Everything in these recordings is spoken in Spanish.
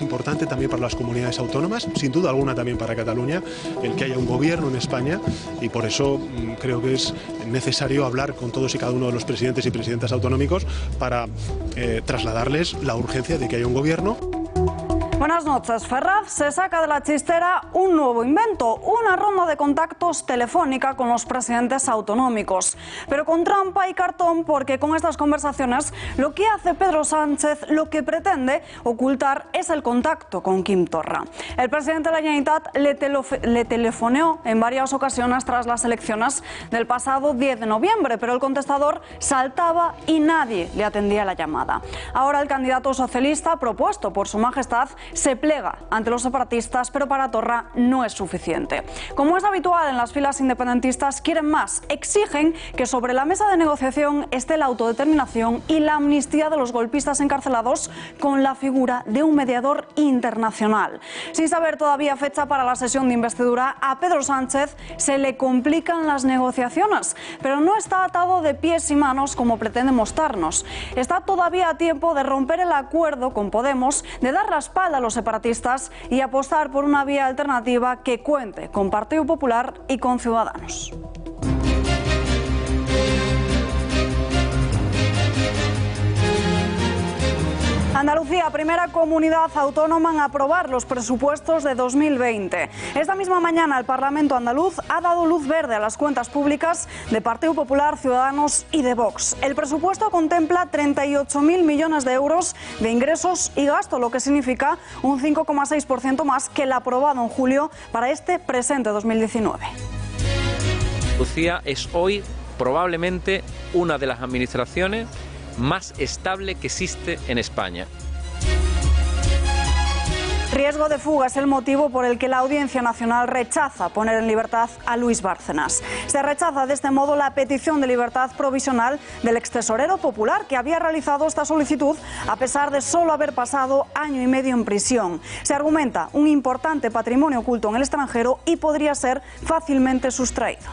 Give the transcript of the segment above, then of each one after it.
es importante también para las comunidades autónomas, sin duda alguna también para Cataluña, el que haya un gobierno en España, y por eso creo que es necesario hablar con todos y cada uno de los presidentes y presidentas autonómicos para trasladarles la urgencia de que haya un gobierno. Buenas noches. Ferraz se saca de la chistera un nuevo invento, una ronda de contactos telefónica con los presidentes autonómicos. Pero con trampa y cartón, porque con estas conversaciones lo que hace Pedro Sánchez, lo que pretende ocultar, es el contacto con Quim Torra. El presidente de la Generalitat le telefoneó en varias ocasiones tras las elecciones del pasado 10 de noviembre, pero el contestador saltaba y nadie le atendía la llamada. Ahora el candidato socialista, propuesto por Su Majestad, se plega ante los separatistas, pero para Torra no es suficiente. Como es habitual en las filas independentistas, quieren más. Exigen que sobre la mesa de negociación esté la autodeterminación y la amnistía de los golpistas encarcelados, con la figura de un mediador internacional. Sin saber todavía fecha para la sesión de investidura, a Pedro Sánchez se le complican las negociaciones, pero no está atado de pies y manos como pretende mostrarnos. Está todavía a tiempo de romper el acuerdo con Podemos, de dar la espalda a los separatistas y apostar por una vía alternativa que cuente con Partido Popular y con Ciudadanos. Andalucía, primera comunidad autónoma en aprobar los presupuestos de 2020. Esta misma mañana el Parlamento andaluz ha dado luz verde a las cuentas públicas de Partido Popular, Ciudadanos y de Vox. El presupuesto contempla 38.000 millones de euros de ingresos y gasto, lo que significa un 5,6% más que el aprobado en julio para este presente 2019. Andalucía es hoy probablemente una de las administraciones más estable que existe en España. Riesgo de fuga es el motivo por el que la Audiencia Nacional rechaza poner en libertad a Luis Bárcenas. Se rechaza de este modo la petición de libertad provisional del extesorero popular, que había realizado esta solicitud a pesar de solo haber pasado año y medio en prisión. Se argumenta un importante patrimonio oculto en el extranjero y podría ser fácilmente sustraído.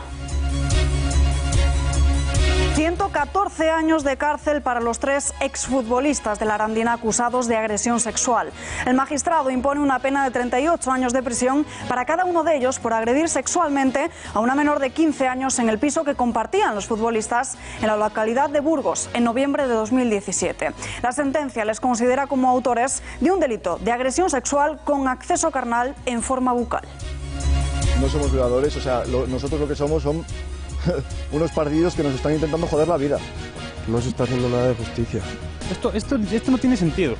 114 años de cárcel para los 3 exfutbolistas de la Arandina acusados de agresión sexual. El magistrado impone una pena de 38 años de prisión para cada uno de ellos por agredir sexualmente a una menor de 15 años en el piso que compartían los futbolistas en la localidad de Burgos en noviembre de 2017. La sentencia les considera como autores de un delito de agresión sexual con acceso carnal en forma bucal. No somos violadores, o sea, nosotros lo que somos son unos partidos que nos están intentando joder la vida. No se está haciendo nada de justicia. Esto no tiene sentido.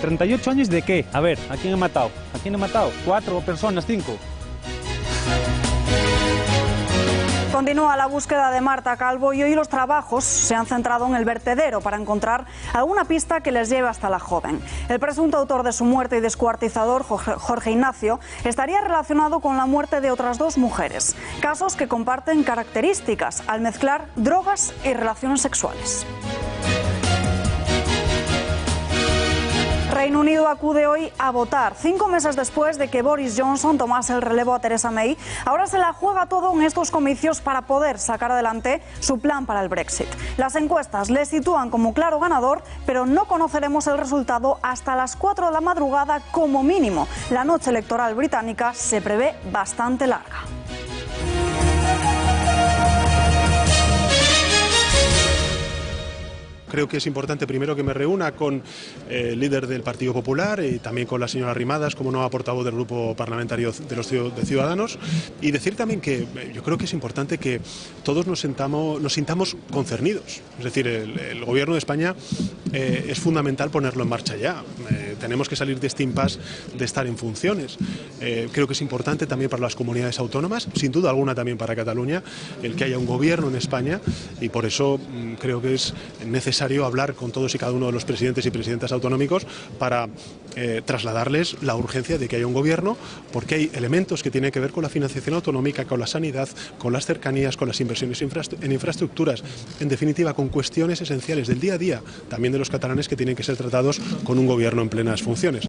¿38 años de qué? A ver, ¿a quién he matado? ¿A quién he matado? ¿4 personas? ¿5? Continúa la búsqueda de Marta Calvo y hoy los trabajos se han centrado en el vertedero para encontrar alguna pista que les lleve hasta la joven. El presunto autor de su muerte y descuartizador, Jorge Ignacio, estaría relacionado con la muerte de otras 2 mujeres. Casos que comparten características al mezclar drogas y relaciones sexuales. Reino Unido acude hoy a votar. 5 meses después de que Boris Johnson tomase el relevo a Theresa May, ahora se la juega todo en estos comicios para poder sacar adelante su plan para el Brexit. Las encuestas le sitúan como claro ganador, pero no conoceremos el resultado hasta las 4 de la madrugada como mínimo. La noche electoral británica se prevé bastante larga. Creo que es importante primero que me reúna con el líder del Partido Popular y también con la señora Arrimadas como nueva portavoz del Grupo Parlamentario de Ciudadanos, y decir también que yo creo que es importante que todos nos sintamos concernidos. Es decir, el Gobierno de España es fundamental ponerlo en marcha ya. Tenemos que salir de este impasse de estar en funciones. Creo que es importante también para las comunidades autónomas, sin duda alguna también para Cataluña, el que haya un gobierno en España, y por eso creo que es necesario hablar con todos y cada uno de los presidentes y presidentas autonómicos para trasladarles la urgencia de que haya un gobierno, porque hay elementos que tienen que ver con la financiación autonómica, con la sanidad, con las cercanías, con las inversiones en infraestructuras, en definitiva con cuestiones esenciales del día a día, también de los catalanes, que tienen que ser tratados con un gobierno en plenas funciones.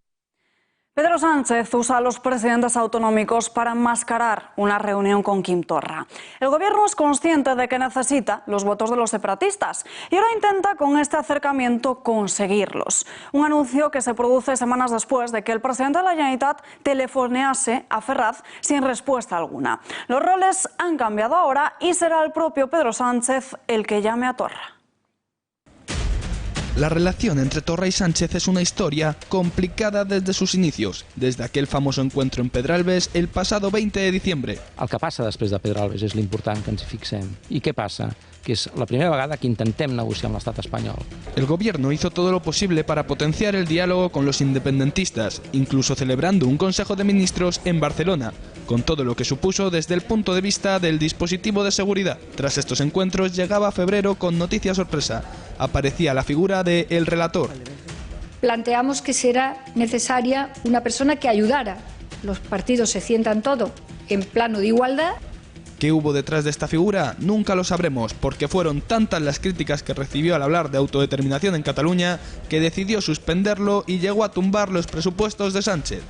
Pedro Pedro Sánchez usa a los presidentes autonómicos para enmascarar una reunión con Quim Torra. El gobierno es consciente de que necesita los votos de los separatistas y ahora intenta con este acercamiento conseguirlos. Un anuncio que se produce semanas después de que el presidente de la Generalitat telefonease a Ferraz sin respuesta alguna. Los roles han cambiado ahora y será el propio Pedro Sánchez el que llame a Torra. La relación entre Torra y Sánchez es una historia complicada desde sus inicios, desde aquel famoso encuentro en Pedralbes el pasado 20 de diciembre. El que passa després de Pedralbes és l'important que ens hi fixem. I què passa? Que és la primera vegada que intentem negociar amb l'estat espanyol. El gobierno hizo todo lo posible para potenciar el diálogo con los independentistas, incluso celebrando un Consejo de Ministros en Barcelona, con todo lo que supuso desde el punto de vista del dispositivo de seguridad. Tras estos encuentros llegaba febrero con noticia sorpresa. Aparecía la figura de el relator. Planteamos que será necesaria una persona que ayudara. Los partidos se sientan todo en plano de igualdad. ¿Qué hubo detrás de esta figura? Nunca lo sabremos, porque fueron tantas las críticas que recibió al hablar de autodeterminación en Cataluña que decidió suspenderlo y llegó a tumbar los presupuestos de Sánchez.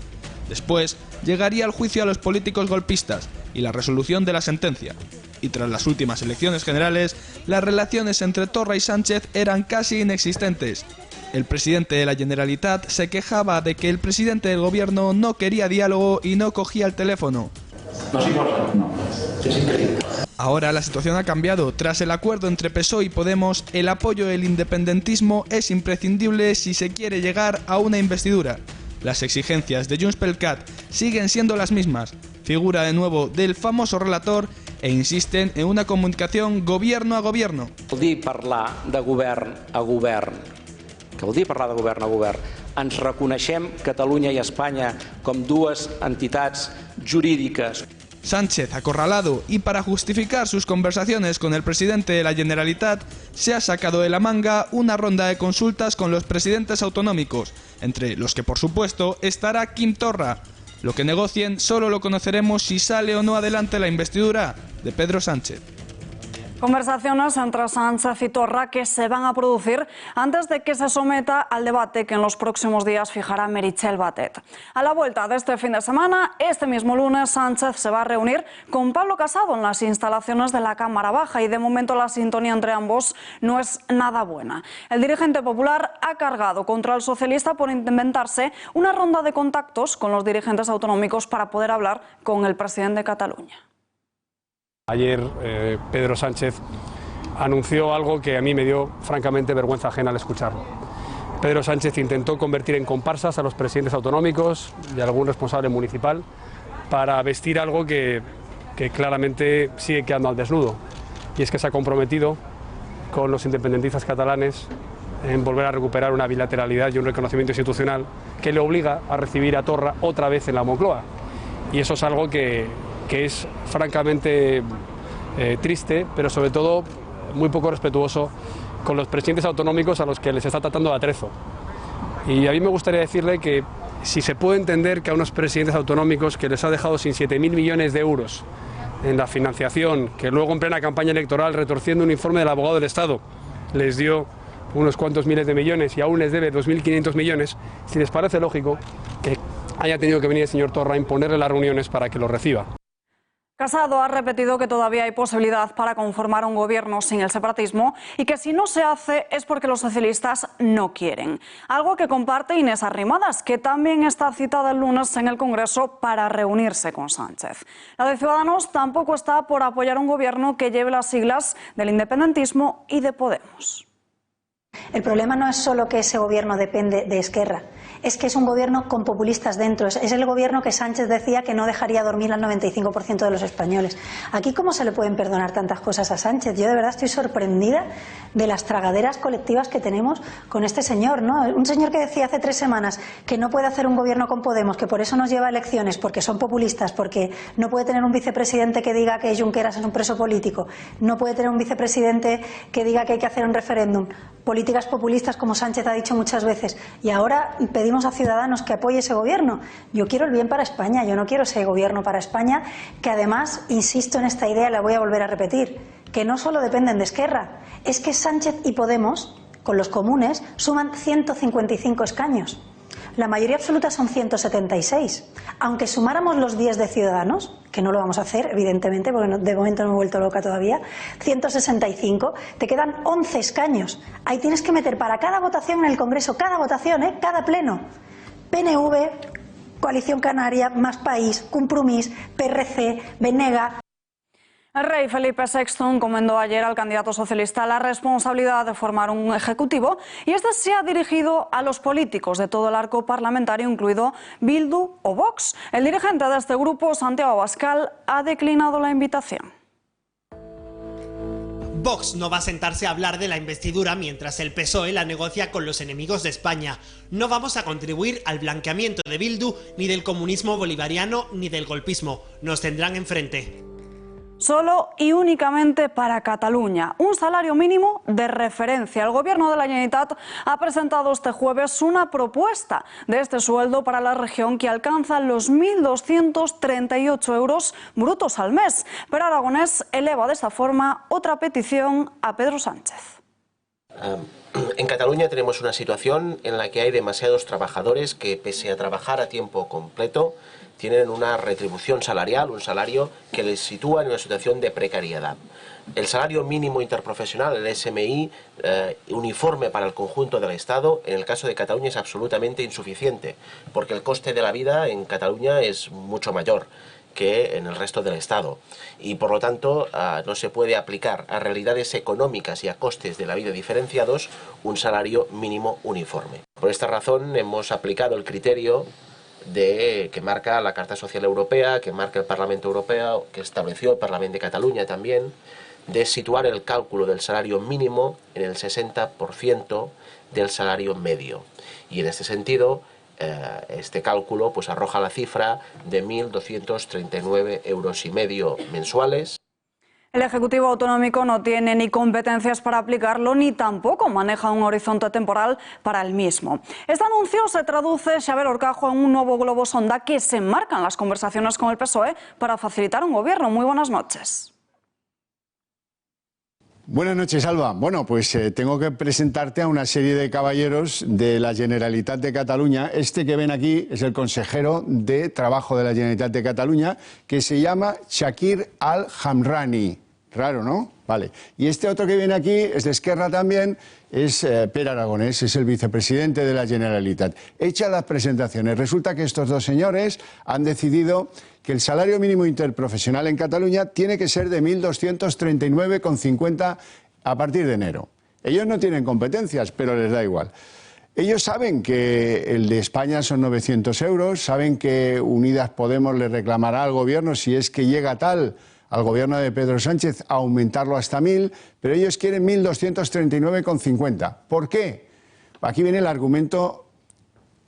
Después llegaría el juicio a los políticos golpistas y la resolución de la sentencia. Y tras las últimas elecciones generales, las relaciones entre Torra y Sánchez eran casi inexistentes. El presidente de la Generalitat se quejaba de que el presidente del gobierno no quería diálogo y no cogía el teléfono. Ahora la situación ha cambiado. Tras el acuerdo entre PSOE y Podemos, el apoyo del independentismo es imprescindible si se quiere llegar a una investidura. Las exigencias de Junts pel Cat siguen siendo las mismas. Figura de nuevo del famoso relator e insisten en una comunicación gobierno a gobierno. Vol dir parlar de govern a govern. Que vol dir parlar de govern a govern. Ens reconeixem Catalunya i Espanya com dues entitats jurídiques. Sánchez, acorralado y para justificar sus conversaciones con el presidente de la Generalitat, se ha sacado de la manga una ronda de consultas con los presidentes autonómicos, entre los que por supuesto estará Quim Torra. Lo que negocien solo lo conoceremos si sale o no adelante la investidura de Pedro Sánchez. Conversaciones entre Sánchez y Torra que se van a producir antes de que se someta al debate que en los próximos días fijará Meritxell Batet. A la vuelta de este fin de semana, este mismo lunes, Sánchez se va a reunir con Pablo Casado en las instalaciones de la Cámara Baja y de momento la sintonía entre ambos no es nada buena. El dirigente popular ha cargado contra el socialista por inventarse una ronda de contactos con los dirigentes autonómicos para poder hablar con el presidente de Cataluña. Ayer Pedro Sánchez anunció algo que a mí me dio francamente vergüenza ajena al escucharlo. Pedro Sánchez intentó convertir en comparsas a los presidentes autonómicos y a algún responsable municipal para vestir algo que claramente sigue quedando al desnudo. Y es que se ha comprometido con los independentistas catalanes en volver a recuperar una bilateralidad y un reconocimiento institucional que le obliga a recibir a Torra otra vez en la Moncloa. Y eso es algo que es francamente triste, pero sobre todo muy poco respetuoso con los presidentes autonómicos a los que les está tratando de atrezo. Y a mí me gustaría decirle que si se puede entender que a unos presidentes autonómicos que les ha dejado sin 7.000 millones de euros en la financiación, que luego en plena campaña electoral, retorciendo un informe del abogado del Estado, les dio unos cuantos miles de millones y aún les debe 2.500 millones, si les parece lógico que haya tenido que venir el señor Torra a imponerle las reuniones para que lo reciba. Casado ha repetido que todavía hay posibilidad para conformar un gobierno sin el separatismo y que si no se hace es porque los socialistas no quieren. Algo que comparte Inés Arrimadas, que también está citada el lunes en el Congreso para reunirse con Sánchez. La de Ciudadanos tampoco está por apoyar un gobierno que lleve las siglas del independentismo y de Podemos. El problema no es solo que ese gobierno depende de Esquerra, es que es un gobierno con populistas dentro, es el gobierno que Sánchez decía que no dejaría dormir al 95% de los españoles. Aquí, ¿cómo se le pueden perdonar tantas cosas a Sánchez? Yo de verdad estoy sorprendida de las tragaderas colectivas que tenemos con este señor, ¿no? Un señor que decía hace 3 semanas que no puede hacer un gobierno con Podemos, que por eso nos lleva a elecciones, porque son populistas, porque no puede tener un vicepresidente que diga que Junqueras es un preso político, no puede tener un vicepresidente que diga que hay que hacer un referéndum. Políticas populistas, como Sánchez ha dicho muchas veces, y ahora pedimos a Ciudadanos que apoye ese gobierno. Yo quiero el bien para España, yo no quiero ese gobierno para España, que además, insisto en esta idea, la voy a volver a repetir, que no solo dependen de Esquerra, es que Sánchez y Podemos, con los comunes, suman 155 escaños. La mayoría absoluta son 176. Aunque sumáramos los 10 de Ciudadanos, que no lo vamos a hacer, evidentemente, porque de momento no me he vuelto loca todavía, 165, te quedan 11 escaños. Ahí tienes que meter para cada votación en el Congreso, cada votación, cada pleno, PNV, Coalición Canaria, Más País, Compromís, PRC, Venega. El rey Felipe VI encomendó ayer al candidato socialista la responsabilidad de formar un ejecutivo y este se ha dirigido a los políticos de todo el arco parlamentario, incluido Bildu o Vox. El dirigente de este grupo, Santiago Abascal, ha declinado la invitación. Vox no va a sentarse a hablar de la investidura mientras el PSOE la negocia con los enemigos de España. No vamos a contribuir al blanqueamiento de Bildu, ni del comunismo bolivariano, ni del golpismo. Nos tendrán enfrente. Solo y únicamente para Cataluña, un salario mínimo de referencia. El Gobierno de la Generalitat ha presentado este jueves una propuesta de este sueldo para la región que alcanza los 1.238 euros brutos al mes. Pero Aragonés eleva de esta forma otra petición a Pedro Sánchez. En Cataluña tenemos una situación en la que hay demasiados trabajadores que, pese a trabajar a tiempo completo, tienen una retribución salarial, un salario que les sitúa en una situación de precariedad. El salario mínimo interprofesional, el SMI, uniforme para el conjunto del Estado, en el caso de Cataluña es absolutamente insuficiente, porque el coste de la vida en Cataluña es mucho mayor que en el resto del Estado y por lo tanto no se puede aplicar a realidades económicas y a costes de la vida diferenciados un salario mínimo uniforme. Por esta razón hemos aplicado el criterio que marca la Carta Social Europea, que marca el Parlamento Europeo, que estableció el Parlamento de Cataluña también, de situar el cálculo del salario mínimo en el 60% del salario medio. Y en este sentido, este cálculo pues arroja la cifra de 1.239,5 euros mensuales. El Ejecutivo Autonómico no tiene ni competencias para aplicarlo ni tampoco maneja un horizonte temporal para el mismo. Este anuncio se traduce, Xavier Orcajo, en un nuevo globo sonda que se enmarca en las conversaciones con el PSOE para facilitar un gobierno. Muy buenas noches. Buenas noches, Alba. Bueno, pues tengo que presentarte a una serie de caballeros de la Generalitat de Cataluña. Este que ven aquí es el consejero de Trabajo de la Generalitat de Cataluña, que se llama Chakir Al-Hamrani. Raro, ¿no? Vale. Y este otro que viene aquí es de Esquerra también, es Pere Aragonés, es el vicepresidente de la Generalitat. Hechas las presentaciones, resulta que estos dos señores han decidido que el salario mínimo interprofesional en Cataluña tiene que ser de 1.239,50 a partir de enero. Ellos no tienen competencias, pero les da igual. Ellos saben que el de España son 900 euros, saben que Unidas Podemos le reclamará al gobierno, si es que llega tal, al gobierno de Pedro Sánchez, a aumentarlo hasta 1.000, pero ellos quieren 1.239,50. ¿Por qué? Aquí viene el argumento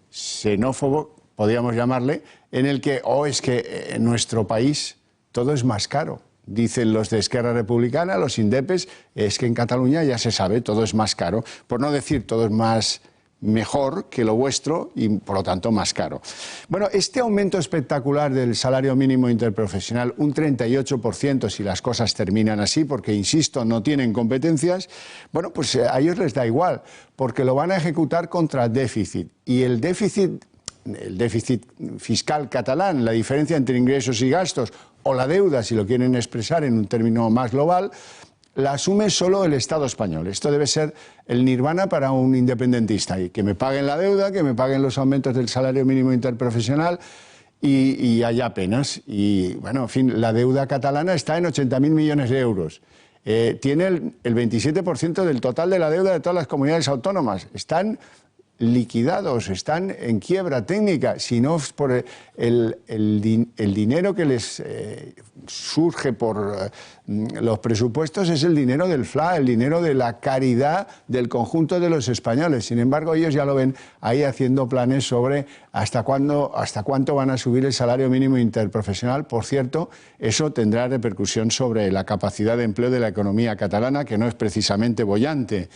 xenófobo, podríamos llamarle, en el que, es que en nuestro país todo es más caro. Dicen los de Esquerra Republicana, los indepes, es que en Cataluña ya se sabe, todo es más caro. Por no decir todo es mejor que lo vuestro y por lo tanto más caro. Bueno, este aumento espectacular del salario mínimo interprofesional, un 38% si las cosas terminan así, porque insisto, no tienen competencias, bueno, pues a ellos les da igual, porque lo van a ejecutar contra déficit. Y el déficit fiscal catalán, la diferencia entre ingresos y gastos, o la deuda, si lo quieren expresar en un término más global, la asume solo el Estado español. Esto debe ser el nirvana para un independentista. Y que me paguen la deuda, que me paguen los aumentos del salario mínimo interprofesional y allá apenas. Y bueno, en fin, la deuda catalana está en 80.000 millones de euros. Tiene el 27% del total de la deuda de todas las comunidades autónomas. Están liquidados, están en quiebra técnica, si no es por el dinero que les surge por los presupuestos, es el dinero del FLA, el dinero de la caridad del conjunto de los españoles. Sin embargo, ellos ya lo ven ahí haciendo planes sobre hasta cuánto van a subir el salario mínimo interprofesional. Por cierto, eso tendrá repercusión sobre la capacidad de empleo de la economía catalana, que no es precisamente boyante.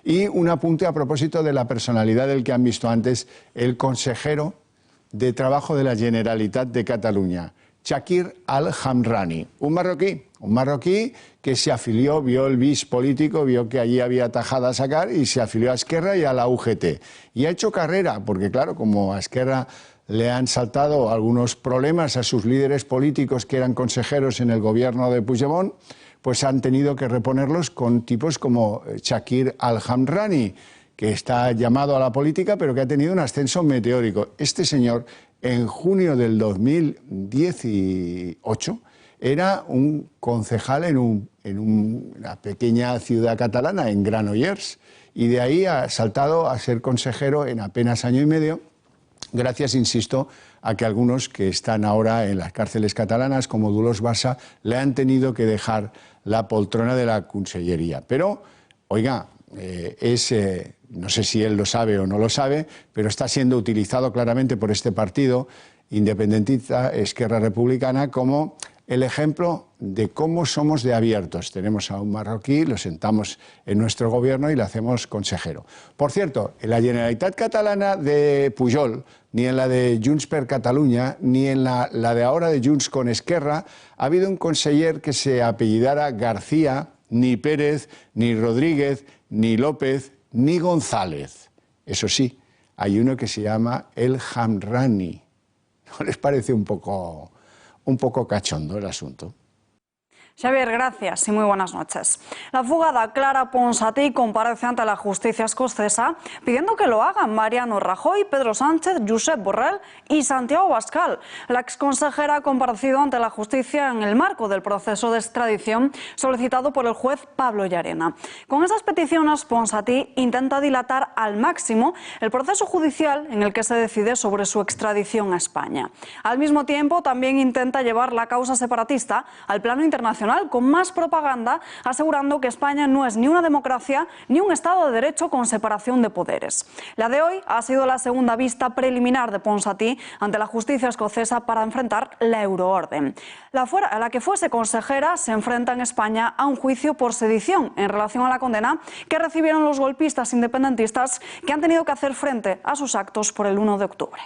Y un apunte a propósito de la personalidad del que han visto antes, el consejero de Trabajo de la Generalitat de Cataluña, Chakir Al-Hamrani, un marroquí que se afilió, vio el bis político, vio que allí había tajada a sacar y se afilió a Esquerra y a la UGT. Y ha hecho carrera, porque claro, como a Esquerra le han saltado algunos problemas a sus líderes políticos que eran consejeros en el gobierno de Puigdemont, pues han tenido que reponerlos con tipos como Chakir Al-Hamrani, que está llamado a la política, pero que ha tenido un ascenso meteórico. Este señor, en junio del 2018, era un concejal en una pequeña ciudad catalana, en Granollers, y de ahí ha saltado a ser consejero en apenas año y medio, gracias, insisto, a que algunos que están ahora en las cárceles catalanas, como Dolors Bassa, le han tenido que dejar la poltrona de la consellería. Pero, oiga, no sé si él lo sabe o no lo sabe, pero está siendo utilizado claramente por este partido independentista, Esquerra Republicana, como el ejemplo de cómo somos de abiertos. Tenemos a un marroquí, lo sentamos en nuestro gobierno y le hacemos consejero. Por cierto, en la Generalitat Catalana de Pujol, ni en la de Junts per Catalunya, ni en la de ahora de Junts con Esquerra, ha habido un conseller que se apellidara García, ni Pérez, ni Rodríguez, ni López, ni González. Eso sí, hay uno que se llama El Hamrani. ¿No les parece un poco cachondo el asunto? Xavier, gracias y muy buenas noches. La fugada Clara Ponsatí comparece ante la justicia escocesa pidiendo que lo hagan Mariano Rajoy, Pedro Sánchez, Josep Borrell y Santiago Abascal. La exconsejera ha comparecido ante la justicia en el marco del proceso de extradición solicitado por el juez Pablo Llarena. Con esas peticiones, Ponsatí intenta dilatar al máximo el proceso judicial en el que se decide sobre su extradición a España. Al mismo tiempo, también intenta llevar la causa separatista al plano internacional con más propaganda, asegurando que España no es ni una democracia ni un Estado de Derecho con separación de poderes. La de hoy ha sido la segunda vista preliminar de Ponsatí ante la justicia escocesa para enfrentar la euroorden. La que fuese consejera se enfrenta en España a un juicio por sedición en relación a la condena que recibieron los golpistas independentistas que han tenido que hacer frente a sus actos por el 1 de octubre.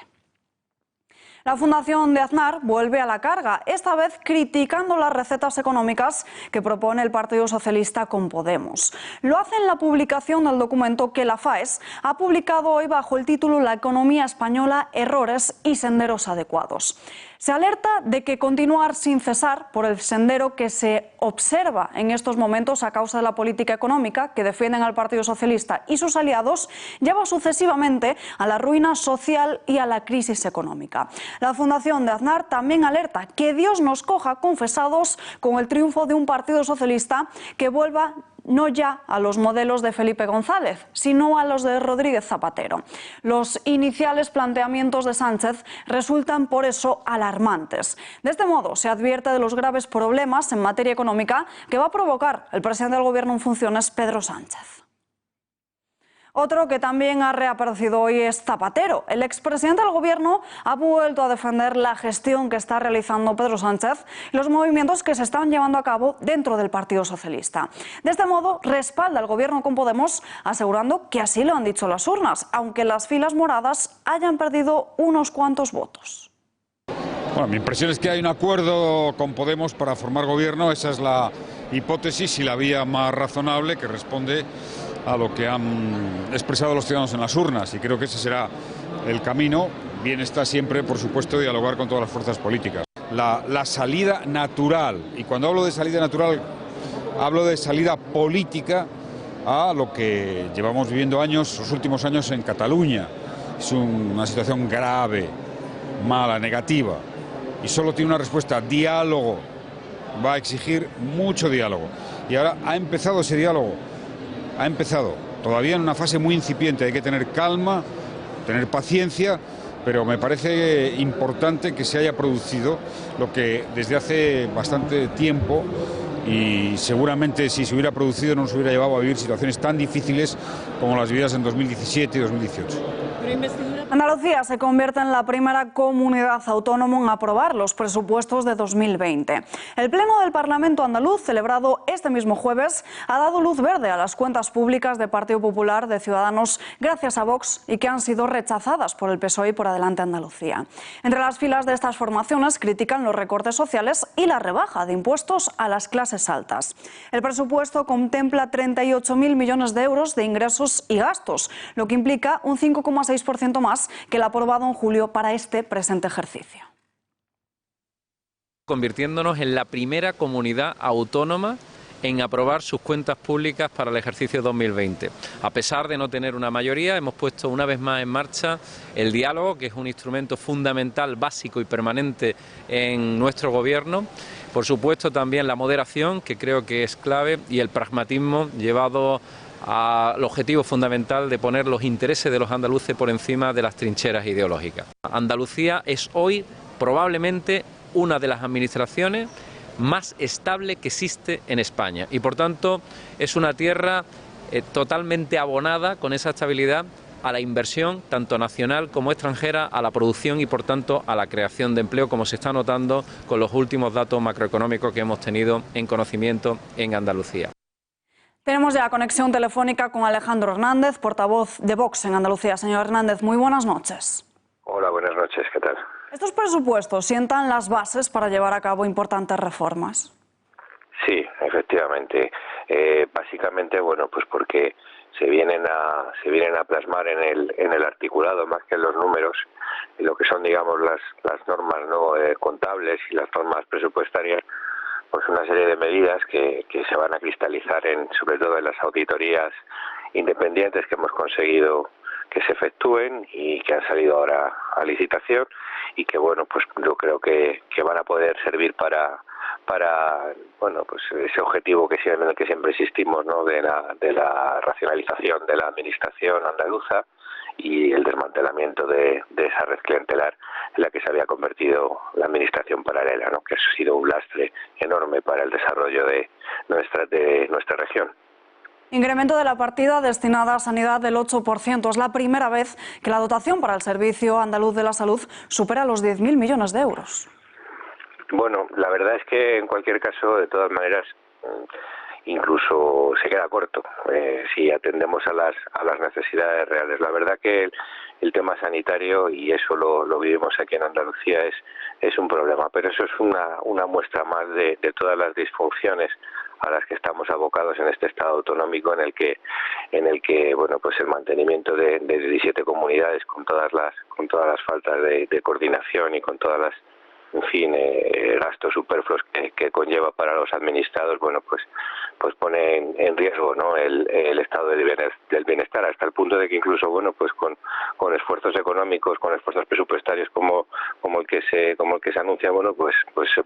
La Fundación de Aznar vuelve a la carga, esta vez criticando las recetas económicas que propone el Partido Socialista con Podemos. Lo hace en la publicación del documento que la FAES ha publicado hoy bajo el título La economía española, errores y senderos adecuados. Se alerta de que continuar sin cesar por el sendero que se observa en estos momentos a causa de la política económica que defienden al Partido Socialista y sus aliados lleva sucesivamente a la ruina social y a la crisis económica. La Fundación de Aznar también alerta que Dios nos coja confesados con el triunfo de un Partido Socialista que vuelva no ya a los modelos de Felipe González, sino a los de Rodríguez Zapatero. Los iniciales planteamientos de Sánchez resultan por eso alarmantes. De este modo, se advierte de los graves problemas en materia económica que va a provocar el presidente del Gobierno en funciones, Pedro Sánchez. Otro que también ha reaparecido hoy es Zapatero. El expresidente del Gobierno ha vuelto a defender la gestión que está realizando Pedro Sánchez y los movimientos que se están llevando a cabo dentro del Partido Socialista. De este modo, respalda al Gobierno con Podemos, asegurando que así lo han dicho las urnas, aunque las filas moradas hayan perdido unos cuantos votos. Bueno, mi impresión es que hay un acuerdo con Podemos para formar gobierno. Esa es la hipótesis y la vía más razonable que responde a lo que han expresado los ciudadanos en las urnas, y creo que ese será el camino. Bien está siempre, por supuesto, dialogar con todas las fuerzas políticas. La salida natural, y cuando hablo de salida natural, hablo de salida política a lo que llevamos viviendo los últimos años en Cataluña. Es una situación grave, mala, negativa, y solo tiene una respuesta: diálogo. Va a exigir mucho diálogo, y ahora ha empezado ese diálogo. Ha empezado, todavía en una fase muy incipiente. Hay que tener calma, tener paciencia, pero me parece importante que se haya producido lo que desde hace bastante tiempo y seguramente si se hubiera producido no nos hubiera llevado a vivir situaciones tan difíciles como las vividas en 2017 y 2018. Andalucía se convierte en la primera comunidad autónoma en aprobar los presupuestos de 2020. El Pleno del Parlamento andaluz, celebrado este mismo jueves, ha dado luz verde a las cuentas públicas de Partido Popular, de Ciudadanos, gracias a Vox, y que han sido rechazadas por el PSOE y por Adelante Andalucía. Entre las filas de estas formaciones critican los recortes sociales y la rebaja de impuestos a las clases altas. El presupuesto contempla 38.000 millones de euros de ingresos y gastos, lo que implica un 5,6% más que el aprobado en julio para este presente ejercicio. Convirtiéndonos en la primera comunidad autónoma en aprobar sus cuentas públicas para el ejercicio 2020. A pesar de no tener una mayoría, hemos puesto una vez más en marcha el diálogo, que es un instrumento fundamental, básico y permanente en nuestro gobierno. Por supuesto también la moderación, que creo que es clave, y el pragmatismo llevado al objetivo fundamental de poner los intereses de los andaluces por encima de las trincheras ideológicas. Andalucía es hoy probablemente una de las administraciones más estable que existe en España y por tanto es una tierra totalmente abonada con esa estabilidad a la inversión tanto nacional como extranjera, a la producción y por tanto a la creación de empleo, como se está notando con los últimos datos macroeconómicos que hemos tenido en conocimiento en Andalucía. Tenemos ya conexión telefónica con Alejandro Hernández, portavoz de Vox en Andalucía. Señor Hernández, muy buenas noches. Hola, buenas noches, ¿qué tal? ¿Estos presupuestos sientan las bases para llevar a cabo importantes reformas? Sí, efectivamente. Básicamente, bueno, pues porque se vienen a plasmar en el articulado más que en los números, en lo que son, digamos, las normas no contables y las normas presupuestarias, pues una serie de medidas que se van a cristalizar sobre todo en las auditorías independientes que hemos conseguido que se efectúen y que han salido ahora a licitación y que, bueno, pues yo creo que van a poder servir para bueno, pues ese objetivo en el que siempre insistimos, ¿no?, de la racionalización de la administración andaluza y el desmantelamiento de esa red clientelar en la que se había convertido la administración paralela, ¿no?, que ha sido un lastre enorme para el desarrollo de nuestra región. Incremento de la partida destinada a sanidad del 8%. Es la primera vez que la dotación para el Servicio Andaluz de la Salud supera los 10.000 millones de euros. Bueno, la verdad es que en cualquier caso, de todas maneras, incluso se queda corto si atendemos a las necesidades reales. La verdad que el tema sanitario, y eso lo vivimos aquí en Andalucía, es un problema, pero eso es una muestra más de todas las disfunciones a las que estamos abocados en este Estado autonómico en el que bueno, pues el mantenimiento de 17 comunidades con todas las faltas de coordinación y con todas las, en fin, gastos superfluos que conlleva para los administrados, bueno, pues pone en riesgo, ¿no?, el estado del bienestar, hasta el punto de que incluso, bueno, pues con esfuerzos económicos, con esfuerzos presupuestarios como el que se anuncia, bueno, pues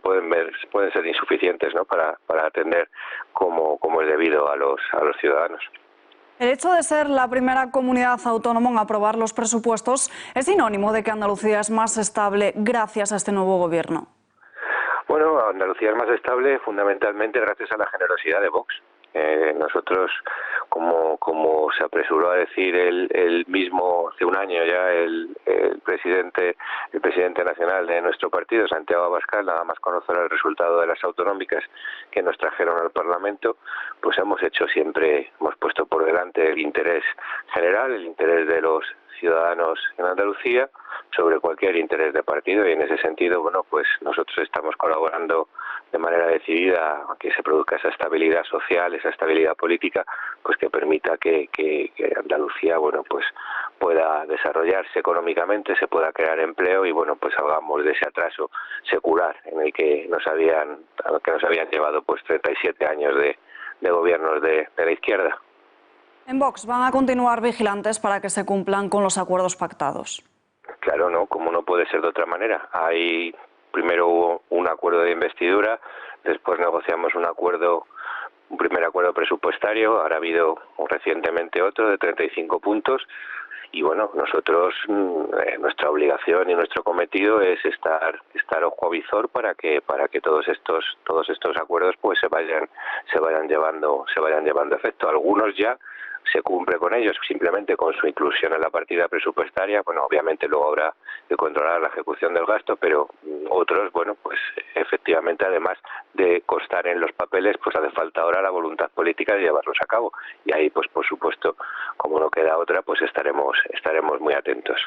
pueden ser insuficientes, ¿no?, para atender como es debido a los ciudadanos. El hecho de ser la primera comunidad autónoma en aprobar los presupuestos es sinónimo de que Andalucía es más estable gracias a este nuevo gobierno. Bueno, Andalucía es más estable fundamentalmente gracias a la generosidad de Vox. Nosotros, como se apresuró a decir el mismo hace un año ya el presidente nacional de nuestro partido, Santiago Abascal, nada más conocer el resultado de las autonómicas que nos trajeron al Parlamento, pues hemos puesto por delante el interés general, el interés de los ciudadanos en Andalucía sobre cualquier interés de partido, y en ese sentido, bueno, pues nosotros estamos colaborando de manera decidida a que se produzca esa estabilidad social, esa estabilidad política, pues que permita que Andalucía, bueno, pues pueda desarrollarse económicamente, se pueda crear empleo y, bueno, pues salgamos de ese atraso secular en el que nos habían llevado pues 37 años de gobiernos de la izquierda. En Vox van a continuar vigilantes para que se cumplan con los acuerdos pactados. Claro, no, como no puede ser de otra manera. Primero hubo un acuerdo de investidura, después negociamos un primer acuerdo presupuestario, ahora ha habido recientemente otro de 35 puntos y bueno, nosotros, nuestra obligación y nuestro cometido es estar ojo a visor para que todos estos acuerdos pues se vayan llevando a efecto. Algunos ya se cumple con ellos, simplemente con su inclusión en la partida presupuestaria. Bueno, obviamente luego habrá que controlar la ejecución del gasto, pero otros, bueno, pues efectivamente, además de constar en los papeles, pues hace falta ahora la voluntad política de llevarlos a cabo. Y ahí, pues por supuesto, como no queda otra, pues estaremos muy atentos.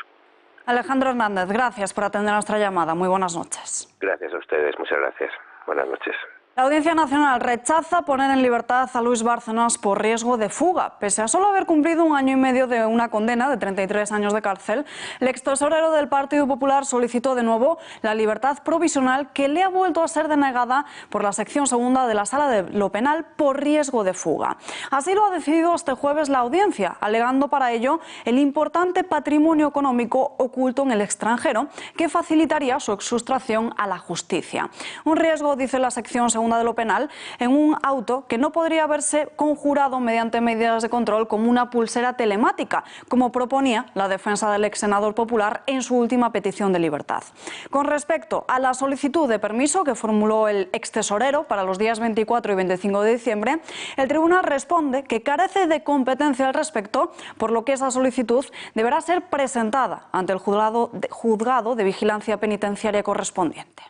Alejandro Hernández, gracias por atender nuestra llamada. Muy buenas noches. Gracias a ustedes, muchas gracias. Buenas noches. La Audiencia Nacional rechaza poner en libertad a Luis Bárcenas por riesgo de fuga. Pese a solo haber cumplido 1 año y medio de una condena de 33 años de cárcel, el extesorero del Partido Popular solicitó de nuevo la libertad provisional, que le ha vuelto a ser denegada por la sección segunda de la Sala de lo Penal por riesgo de fuga. Así lo ha decidido este jueves la Audiencia, alegando para ello el importante patrimonio económico oculto en el extranjero que facilitaría su sustracción a la justicia. Un riesgo, dice la sección segunda de lo Penal, en un auto que no podría haberse conjurado mediante medidas de control como una pulsera telemática, como proponía la defensa del ex senador popular en su última petición de libertad. Con respecto a la solicitud de permiso que formuló el ex tesorero para los días 24 y 25 de diciembre, el tribunal responde que carece de competencia al respecto, por lo que esa solicitud deberá ser presentada ante el juzgado de vigilancia penitenciaria correspondiente.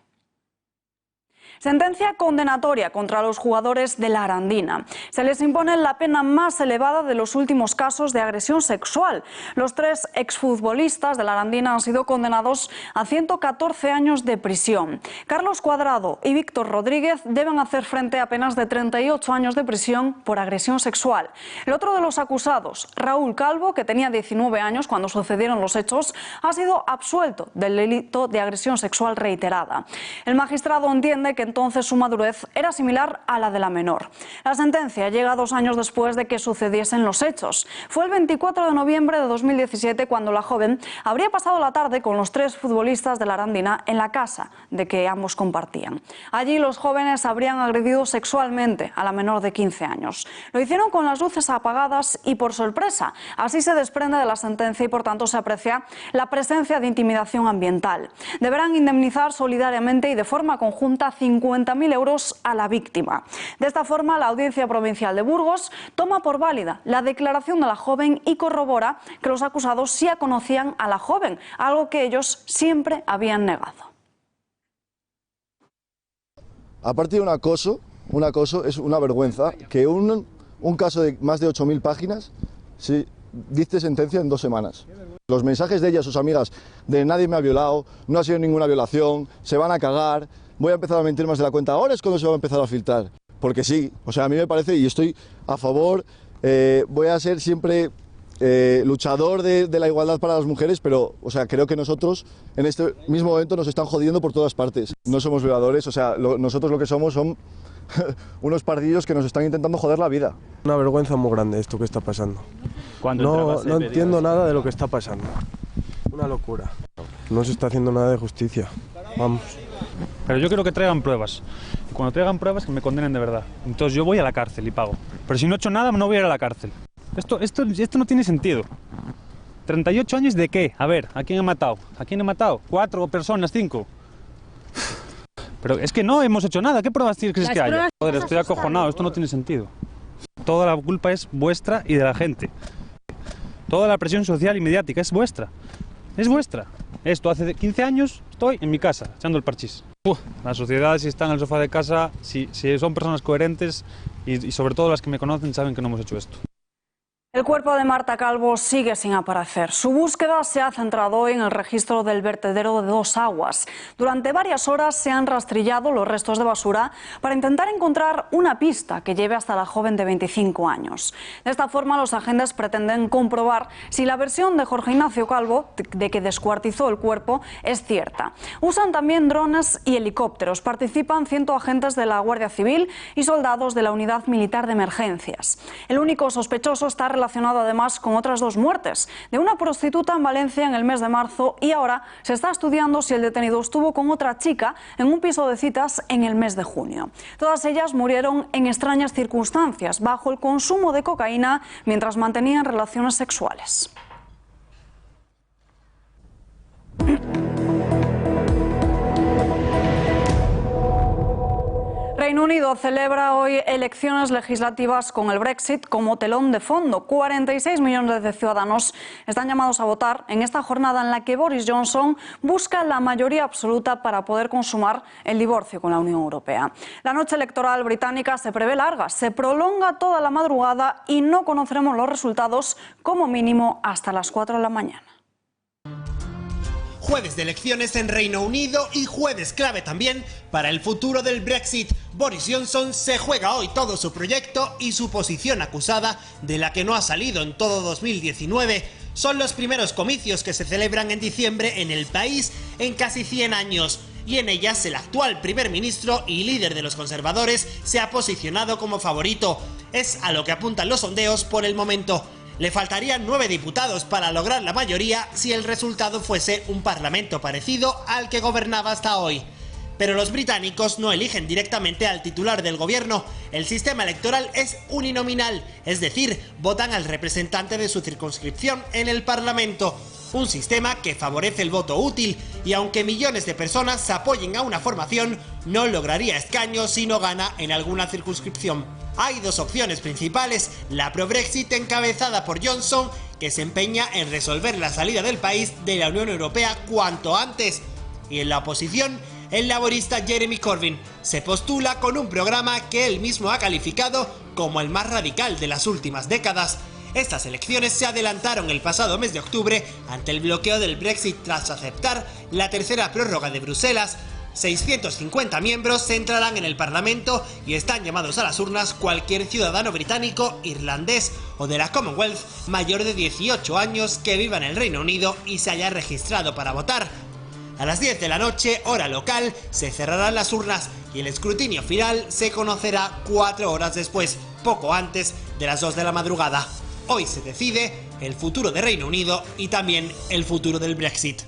Sentencia condenatoria contra los jugadores de la Arandina. Se les impone la pena más elevada de los últimos casos de agresión sexual. Los 3 exfutbolistas de la Arandina han sido condenados a 114 años de prisión. Carlos Cuadrado y Víctor Rodríguez deben hacer frente a penas de 38 años de prisión por agresión sexual. El otro de los acusados, Raúl Calvo, que tenía 19 años cuando sucedieron los hechos, ha sido absuelto del delito de agresión sexual reiterada. El magistrado entiende que entonces su madurez era similar a la de la menor. La sentencia llega 2 años después de que sucediesen los hechos. Fue el 24 de noviembre de 2017 cuando la joven habría pasado la tarde con los 3 futbolistas de la Arandina en la casa de que ambos compartían. Allí los jóvenes habrían agredido sexualmente a la menor de 15 años. Lo hicieron con las luces apagadas y por sorpresa. Así se desprende de la sentencia y por tanto se aprecia la presencia de intimidación ambiental. Deberán indemnizar solidariamente y de forma conjunta 50.000 euros a la víctima. De esta forma, la Audiencia Provincial de Burgos toma por válida la declaración de la joven y corrobora que los acusados sí conocían a la joven, algo que ellos siempre habían negado. Aparte de un acoso es una vergüenza que un caso de más de 8.000 páginas se dicte sentencia en 2 semanas. Los mensajes de ella, sus amigas, de nadie me ha violado, no ha sido ninguna violación, se van a cagar, voy a empezar a mentir más de la cuenta, ahora es cuando se va a empezar a filtrar. Porque sí, o sea, a mí me parece, y estoy a favor, voy a ser siempre luchador de la igualdad para las mujeres, pero, o sea, creo que nosotros en este mismo momento nos están jodiendo por todas partes. No somos violadores, o sea, nosotros lo que somos son unos pardillos que nos están intentando joder la vida. Una vergüenza muy grande esto que está pasando. No entiendo nada de lo que está pasando. Una locura. No se está haciendo nada de justicia. Vamos. Pero yo quiero que traigan pruebas. Y cuando traigan pruebas, que me condenen de verdad. Entonces yo voy a la cárcel y pago. Pero si no he hecho nada, no voy a ir a la cárcel. Esto no tiene sentido. ¿38 años de qué? A ver, ¿a quién he matado? ¿A quién he matado? 4 personas, 5. Pero es que no hemos hecho nada. ¿Qué pruebas crees que haya? Joder, estoy acojonado. Esto no tiene sentido. Toda la culpa es vuestra y de la gente. Toda la presión social y mediática es vuestra. Es vuestra. Esto hace 15 años estoy en mi casa, echando el parchís. La sociedad, si está en el sofá de casa, si son personas coherentes y sobre todo las que me conocen saben que no hemos hecho esto. El cuerpo de Marta Calvo sigue sin aparecer. Su búsqueda se ha centrado hoy en el registro del vertedero de Dos Aguas. Durante varias horas se han rastrillado los restos de basura para intentar encontrar una pista que lleve hasta la joven de 25 años. De esta forma, los agentes pretenden comprobar si la versión de Jorge Ignacio Calvo, de que descuartizó el cuerpo, es cierta. Usan también drones y helicópteros. Participan 100 agentes de la Guardia Civil y soldados de la Unidad Militar de Emergencias. El único sospechoso está relacionado además con otras 2 muertes, de una prostituta en Valencia en el mes de marzo y ahora se está estudiando si el detenido estuvo con otra chica en un piso de citas en el mes de junio. Todas ellas murieron en extrañas circunstancias, bajo el consumo de cocaína mientras mantenían relaciones sexuales. Reino Unido celebra hoy elecciones legislativas con el Brexit como telón de fondo. 46 millones de ciudadanos están llamados a votar en esta jornada en la que Boris Johnson busca la mayoría absoluta para poder consumar el divorcio con la Unión Europea. La noche electoral británica se prevé larga, se prolonga toda la madrugada y no conoceremos los resultados como mínimo hasta las 4 de la mañana. Jueves de elecciones en Reino Unido y jueves clave también para el futuro del Brexit. Boris Johnson se juega hoy todo su proyecto y su posición acusada, de la que no ha salido en todo 2019. Son los primeros comicios que se celebran en diciembre en el país en casi 100 años. Y en ellas el actual primer ministro y líder de los conservadores se ha posicionado como favorito. Es a lo que apuntan los sondeos por el momento. Le faltarían 9 diputados para lograr la mayoría si el resultado fuese un parlamento parecido al que gobernaba hasta hoy. Pero los británicos no eligen directamente al titular del gobierno. El sistema electoral es uninominal, es decir, votan al representante de su circunscripción en el Parlamento. Un sistema que favorece el voto útil y aunque millones de personas se apoyen a una formación, no lograría escaños si no gana en alguna circunscripción. Hay dos opciones principales, la pro-Brexit encabezada por Johnson, que se empeña en resolver la salida del país de la Unión Europea cuanto antes, y en la oposición, el laborista Jeremy Corbyn se postula con un programa que él mismo ha calificado como el más radical de las últimas décadas. Estas elecciones se adelantaron el pasado mes de octubre ante el bloqueo del Brexit tras aceptar la tercera prórroga de Bruselas. 650 miembros se entrarán en el Parlamento y están llamados a las urnas cualquier ciudadano británico, irlandés o de la Commonwealth mayor de 18 años que viva en el Reino Unido y se haya registrado para votar. A las 10 de la noche, hora local, se cerrarán las urnas y el escrutinio final se conocerá 4 horas después, poco antes de las 2 de la madrugada. Hoy se decide el futuro de Reino Unido y también el futuro del Brexit.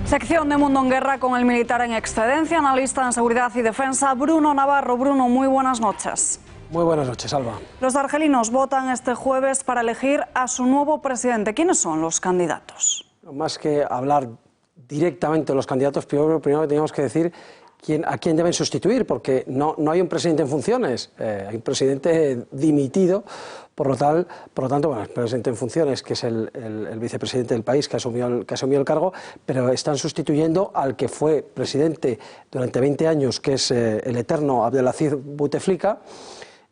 Sección de Mundo en Guerra con el militar en excedencia, analista en seguridad y defensa, Bruno Navarro. Bruno, muy buenas noches. Muy buenas noches, Alba. Los argelinos votan este jueves para elegir a su nuevo presidente. ¿Quiénes son los candidatos? Más que hablar directamente de los candidatos, primero teníamos que decir a quién deben sustituir, porque no hay un presidente en funciones, hay un presidente dimitido. Por lo tanto, bueno, el presidente en funciones, que es el vicepresidente del país que asumió el cargo, pero están sustituyendo al que fue presidente durante 20 años, que es el eterno Abdelaziz Bouteflika.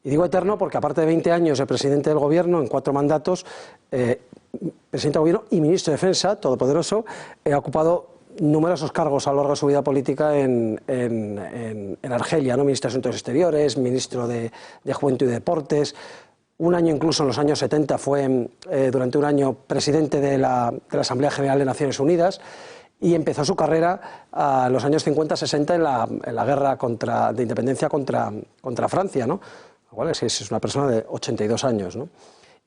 Y digo eterno porque aparte de 20 años de presidente del gobierno, en 4 mandatos, presidente del gobierno y ministro de Defensa, todopoderoso, ha ocupado numerosos cargos a lo largo de su vida política en Argelia, ¿no? Ministro de Asuntos Exteriores, ministro de Juventud y Deportes. Un año incluso en los años 70 fue durante un año presidente de la Asamblea General de Naciones Unidas y empezó su carrera en los años 50-60 en la guerra de independencia contra Francia, ¿no? Igual es una persona de 82 años, ¿no?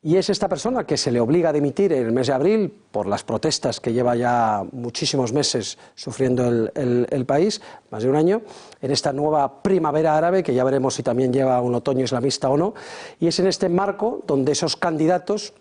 Y es esta persona que se le obliga a dimitir en el mes de abril por las protestas que lleva ya muchísimos meses sufriendo el país, más de un año, en esta nueva primavera árabe, que ya veremos si también lleva un otoño islamista o no. Y es en este marco donde esos candidatos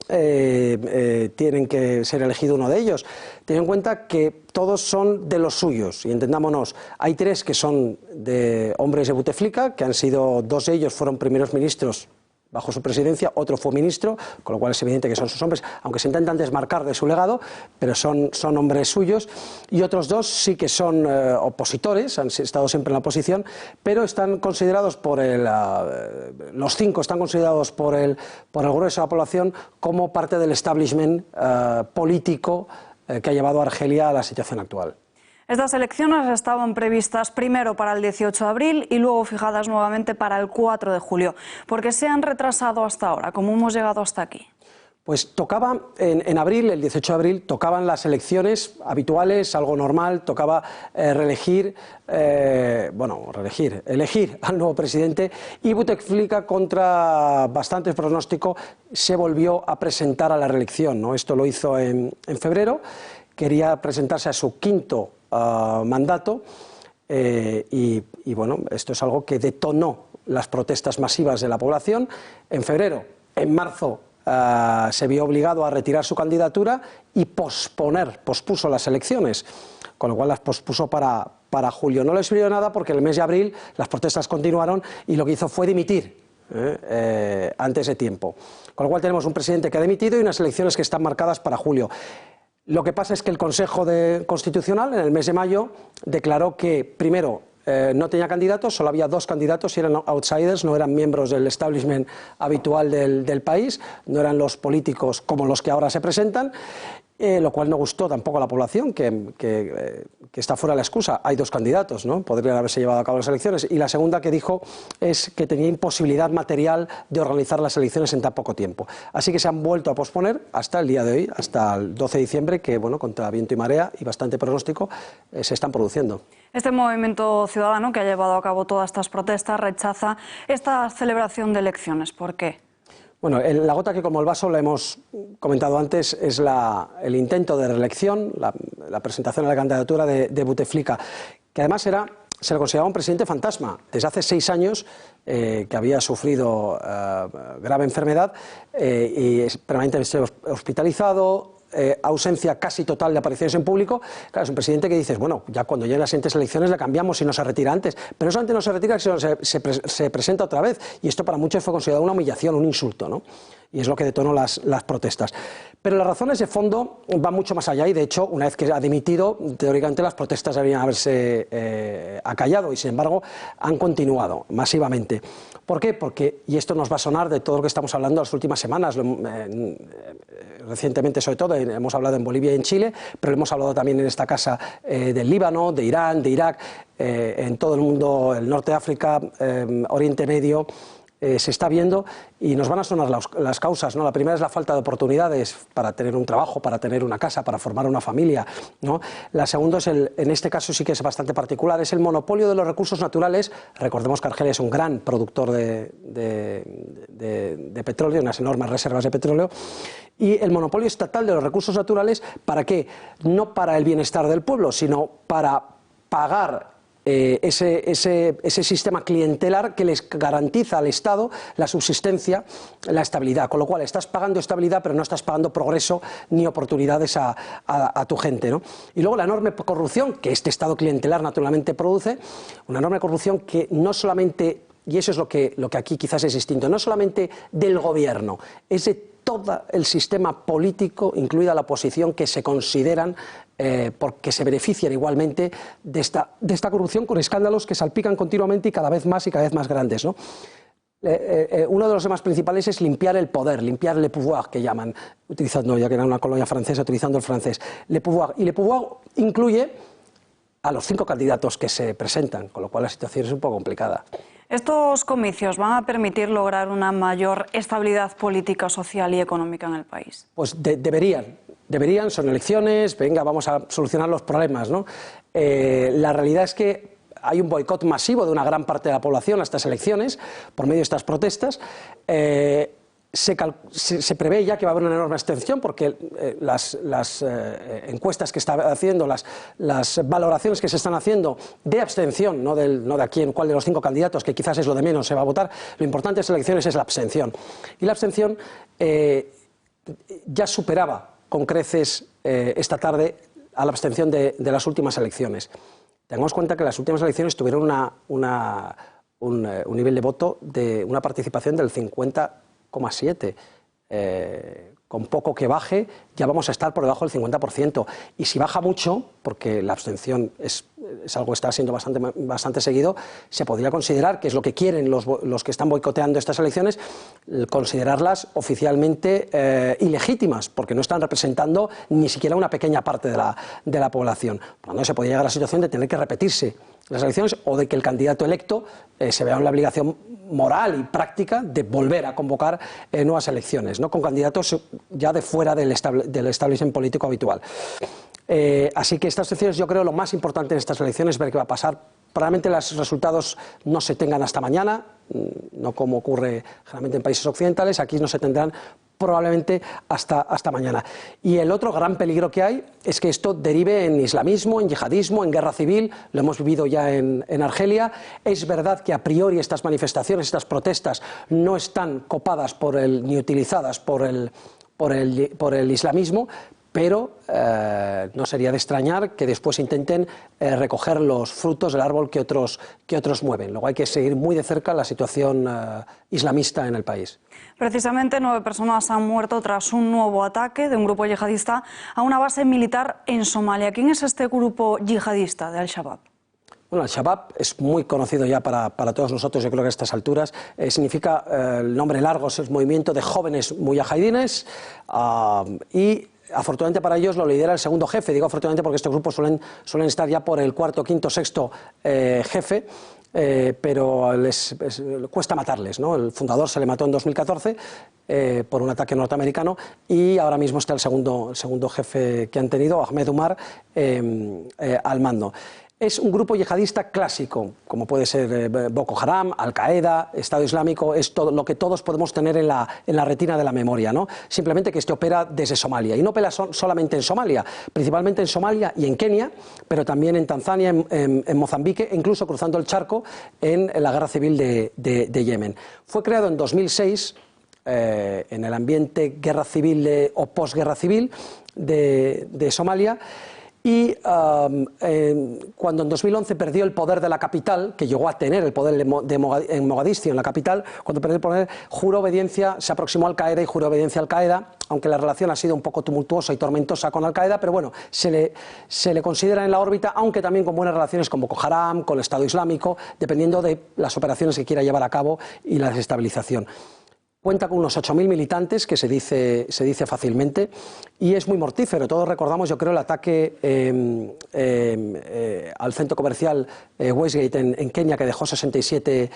tienen que ser elegido uno de ellos. Ten en cuenta que todos son de los suyos, y entendámonos, hay 3 que son de hombres de Bouteflika, que han sido, 2 de ellos fueron primeros ministros bajo su presidencia, otro fue ministro, con lo cual es evidente que son sus hombres, aunque se intentan desmarcar de su legado, pero son hombres suyos, y otros 2 sí que son opositores, han estado siempre en la oposición, pero están considerados los 5 están considerados por el grueso de la población como parte del establishment político que ha llevado a Argelia a la situación actual. Estas elecciones estaban previstas primero para el 18 de abril y luego fijadas nuevamente para el 4 de julio. ¿Por qué se han retrasado hasta ahora? ¿Cómo hemos llegado hasta aquí? Pues tocaba en abril, el 18 de abril, tocaban las elecciones habituales, algo normal, tocaba elegir al nuevo presidente, y Bouteflika, contra bastante pronóstico, se volvió a presentar a la reelección, ¿no? Esto lo hizo en febrero, quería presentarse a su 5º mandato. y bueno, esto es algo que detonó las protestas masivas de la población. En febrero, en marzo, se vio obligado a retirar su candidatura y pospuso las elecciones, con lo cual las pospuso para julio. No le sirvió de nada porque en el mes de abril las protestas continuaron y lo que hizo fue dimitir antes de tiempo. Con lo cual tenemos un presidente que ha dimitido y unas elecciones que están marcadas para julio. Lo que pasa es que el Consejo Constitucional en el mes de mayo declaró que, primero, no tenía candidatos, solo había 2 candidatos y eran outsiders, no eran miembros del establishment habitual del país, no eran los políticos como los que ahora se presentan, lo cual no gustó tampoco a la población, que está fuera la excusa. Hay 2 candidatos, ¿no? Podrían haberse llevado a cabo las elecciones. Y la segunda que dijo es que tenía imposibilidad material de organizar las elecciones en tan poco tiempo. Así que se han vuelto a posponer hasta el día de hoy, hasta el 12 de diciembre, que bueno, contra viento y marea y bastante pronóstico se están produciendo. Este movimiento ciudadano que ha llevado a cabo todas estas protestas rechaza esta celebración de elecciones. ¿Por qué? Bueno, la gota que como el vaso, lo hemos comentado antes, es el intento de reelección, la presentación de la candidatura de Bouteflika, que además se le consideraba un presidente fantasma. Desde hace 6 años que había sufrido grave enfermedad y es permanentemente hospitalizado, ausencia casi total de apariciones en público. Claro, es un presidente que dices, bueno, ya cuando lleguen las siguientes elecciones le cambiamos y no se retira antes. Pero no solamente no se retira, sino se presenta otra vez. Y esto para muchos fue considerado una humillación, un insulto, ¿no? Y es lo que detonó las protestas. Pero las razones de fondo van mucho más allá y, de hecho, una vez que ha dimitido, teóricamente las protestas deberían haberse acallado y, sin embargo, han continuado masivamente. ¿Por qué? Porque, y esto nos va a sonar de todo lo que estamos hablando las últimas semanas, recientemente sobre todo, hemos hablado en Bolivia y en Chile, pero hemos hablado también en esta casa del Líbano, de Irán, de Irak, en todo el mundo, el norte de África, Oriente Medio. Se está viendo y nos van a sonar las causas, ¿no? La primera es la falta de oportunidades para tener un trabajo, para tener una casa, para formar una familia, ¿no? La segunda es, en este caso sí que es bastante particular, es el monopolio de los recursos naturales. Recordemos que Argelia es un gran productor de petróleo, unas enormes reservas de petróleo, y el monopolio estatal de los recursos naturales, ¿para qué? No para el bienestar del pueblo, sino para pagar ese sistema clientelar que les garantiza al Estado la subsistencia, la estabilidad, con lo cual estás pagando estabilidad pero no estás pagando progreso ni oportunidades a tu gente, ¿no? Y luego la enorme corrupción que este Estado clientelar naturalmente produce, una enorme corrupción que no solamente, y eso es lo que aquí quizás es distinto, no solamente del gobierno, es de todo el sistema político, incluida la oposición, que se consideran porque se benefician igualmente de esta corrupción, con escándalos que salpican continuamente y cada vez más grandes, ¿no? Uno de los temas principales es limpiar el poder, limpiar le pouvoir, que llaman, utilizando, ya que era una colonia francesa, utilizando el francés, le pouvoir. Y le pouvoir incluye a los 5 candidatos que se presentan, con lo cual la situación es un poco complicada. ¿Estos comicios van a permitir lograr una mayor estabilidad política, social y económica en el país? Pues deberían, son elecciones, venga, vamos a solucionar los problemas, ¿no? La realidad es que hay un boicot masivo de una gran parte de la población a estas elecciones por medio de estas protestas. Se prevé ya que va a haber una enorme abstención porque las encuestas que está haciendo, las valoraciones que se están haciendo de abstención, no de aquí en cuál de los 5 candidatos, que quizás es lo de menos se va a votar, lo importante de estas elecciones es la abstención. Y la abstención ya superaba con creces esta tarde a la abstención de las últimas elecciones. Tengamos en cuenta que las últimas elecciones tuvieron un nivel de voto de una participación del 50,7%. Con poco que baje ya vamos a estar por debajo del 50%. Y si baja mucho, porque la abstención es algo que está siendo bastante seguido, se podría considerar, que es lo que quieren los que están boicoteando estas elecciones, considerarlas oficialmente ilegítimas, porque no están representando ni siquiera una pequeña parte de la población. Por lo tanto, se podría llegar a la situación de tener que repetirse las elecciones o de que el candidato electo se vea en la obligación moral y práctica de volver a convocar nuevas elecciones, ¿no? Con candidatos ya de fuera del establishment político habitual. Así que estas elecciones, yo creo, lo más importante en estas elecciones es ver qué va a pasar. Probablemente los resultados no se tengan hasta mañana, no como ocurre generalmente en países occidentales. Aquí no se tendrán probablemente hasta mañana. Y el otro gran peligro que hay es que esto derive en islamismo, en yihadismo, en guerra civil. Lo hemos vivido ya en Argelia. Es verdad que a priori estas manifestaciones, estas protestas no están copadas ni utilizadas por el islamismo, pero no sería de extrañar que después intenten recoger los frutos del árbol que otros mueven. Luego hay que seguir muy de cerca la situación islamista en el país. Precisamente 9 personas han muerto tras un nuevo ataque de un grupo yihadista a una base militar en Somalia. ¿Quién es este grupo yihadista de Al-Shabaab? Bueno, Al-Shabaab es muy conocido ya para todos nosotros, yo creo que a estas alturas. Significa, el nombre largo es el movimiento de jóvenes mujahidines y afortunadamente para ellos lo lidera el segundo jefe. Digo afortunadamente porque estos grupos suelen estar ya por el cuarto, quinto, sexto jefe, pero les cuesta matarles, ¿no? El fundador se le mató en 2014 por un ataque norteamericano y ahora mismo está el segundo jefe que han tenido, Ahmed Umar, al mando. Es un grupo yihadista clásico, como puede ser Boko Haram, Al-Qaeda, Estado Islámico, es todo lo que todos podemos tener en la retina de la memoria, ¿no? Simplemente que este opera desde Somalia. Y no opera solamente en Somalia, principalmente en Somalia y en Kenia, pero también en Tanzania, en Mozambique, e incluso cruzando el charco en la guerra civil de Yemen. Fue creado en 2006 en el ambiente guerra civil o posguerra civil de Somalia. Y cuando en 2011 perdió el poder de la capital, que llegó a tener el poder en Mogadiscio, en la capital, cuando perdió el poder, juró obediencia, se aproximó a Al-Qaeda y juró obediencia a Al-Qaeda, aunque la relación ha sido un poco tumultuosa y tormentosa con Al-Qaeda, pero bueno, se le considera en la órbita, aunque también con buenas relaciones con Boko Haram, con el Estado Islámico, dependiendo de las operaciones que quiera llevar a cabo y la desestabilización. Cuenta con unos 8.000 militantes, que se dice fácilmente, y es muy mortífero. Todos recordamos, yo creo, el ataque al centro comercial Westgate en Kenia, que dejó 67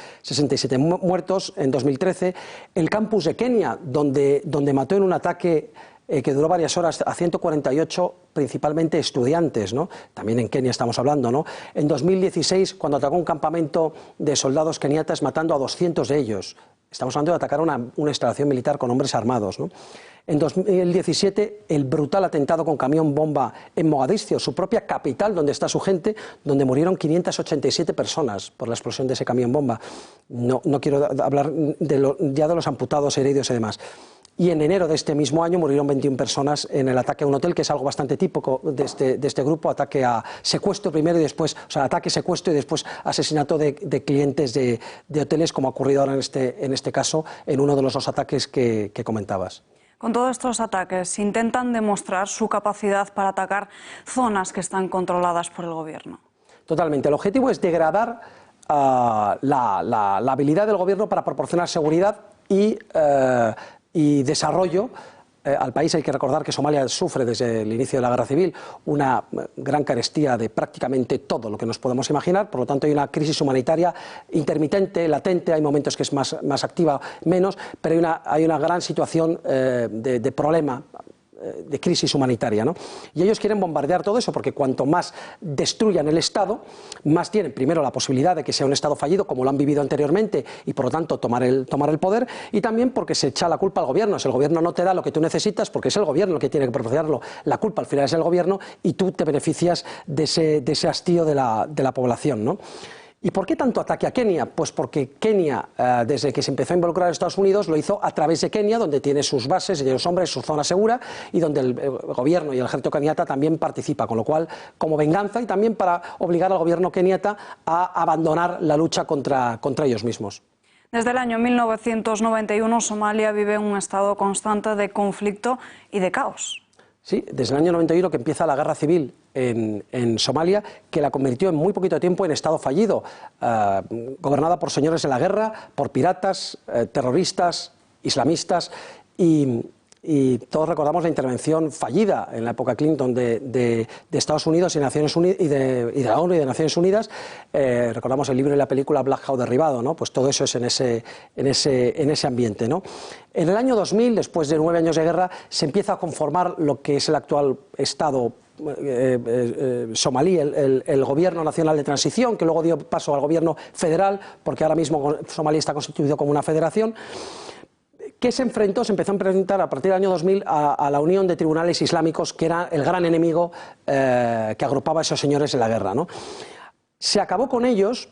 muertos en 2013. El campus de Kenia, donde mató en un ataque que duró varias horas a 148 principalmente estudiantes, ¿no? También en Kenia estamos hablando, ¿no? En 2016, cuando atacó un campamento de soldados keniatas matando a 200 de ellos. Estamos hablando de atacar una instalación militar con hombres armados, ¿no? En 2017, el brutal atentado con camión bomba en Mogadiscio, su propia capital, donde está su gente, donde murieron 587 personas por la explosión de ese camión bomba. No quiero hablar ya de los amputados, heridos y demás. Y en enero de este mismo año murieron 21 personas en el ataque a un hotel, que es algo bastante típico de este grupo, ataque a secuestro primero y después, o sea, ataque, secuestro y después asesinato de clientes de hoteles, como ha ocurrido ahora en este caso, en uno de los 2 ataques que comentabas. Con todos estos ataques, intentan demostrar su capacidad para atacar zonas que están controladas por el gobierno. Totalmente. El objetivo es degradar la habilidad del gobierno para proporcionar seguridad y desarrollo al país. Hay que recordar que Somalia sufre desde el inicio de la guerra civil una gran carestía de prácticamente todo lo que nos podemos imaginar, por lo tanto hay una crisis humanitaria intermitente, latente, hay momentos que es más activa, menos, pero hay una gran situación de problema, de crisis humanitaria, ¿no? Y ellos quieren bombardear todo eso porque cuanto más destruyan el Estado, más tienen primero la posibilidad de que sea un Estado fallido, como lo han vivido anteriormente, y por lo tanto tomar el poder, y también porque se echa la culpa al gobierno. Si el gobierno no te da lo que tú necesitas, porque es el gobierno el que tiene que proporcionarlo, la culpa al final es el gobierno y tú te beneficias de ese hastío de la población, ¿no? ¿Y por qué tanto ataque a Kenia? Pues porque Kenia, desde que se empezó a involucrar a Estados Unidos, lo hizo a través de Kenia, donde tiene sus bases, tiene los hombres, su zona segura, y donde el gobierno y el ejército keniata también participa, con lo cual, como venganza y también para obligar al gobierno keniata a abandonar la lucha contra ellos mismos. Desde el año 1991, Somalia vive un estado constante de conflicto y de caos. Sí, desde el año 91 que empieza la guerra civil en Somalia, que la convirtió en muy poquito tiempo en estado fallido, gobernada por señores de la guerra, por piratas, terroristas, islamistas y todos recordamos la intervención fallida en la época Clinton de Estados Unidos y Naciones Unidas y de la ONU y de Naciones Unidas. Recordamos el libro y la película Black Hawk derribado, ¿no? Pues todo eso es en ese ambiente, ¿no? En el año 2000, después de 9 años de guerra, se empieza a conformar lo que es el actual Estado somalí, el gobierno nacional de transición, que luego dio paso al gobierno federal, porque ahora mismo Somalia está constituido como una federación, que se empezó a enfrentar a partir del año 2000 a la Unión de Tribunales Islámicos, que era el gran enemigo que agrupaba a esos señores en la guerra, ¿no? Se acabó con ellos,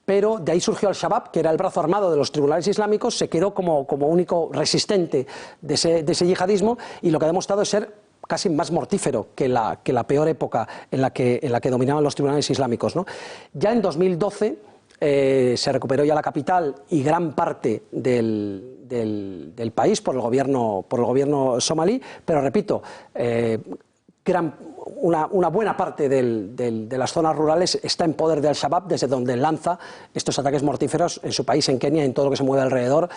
pero de ahí surgió Al-Shabaab, que era el brazo armado de los tribunales islámicos, se quedó como único resistente de ese yihadismo, y lo que ha demostrado es ser casi más mortífero que la peor época en la que dominaban los tribunales islámicos, ¿no? Ya en 2012 se recuperó ya la capital y gran parte del país por el gobierno somalí, pero repito, una buena parte de las zonas rurales está en poder de Al-Shabaab, desde donde lanza estos ataques mortíferos en su país, en Kenia, en todo lo que se mueve alrededor,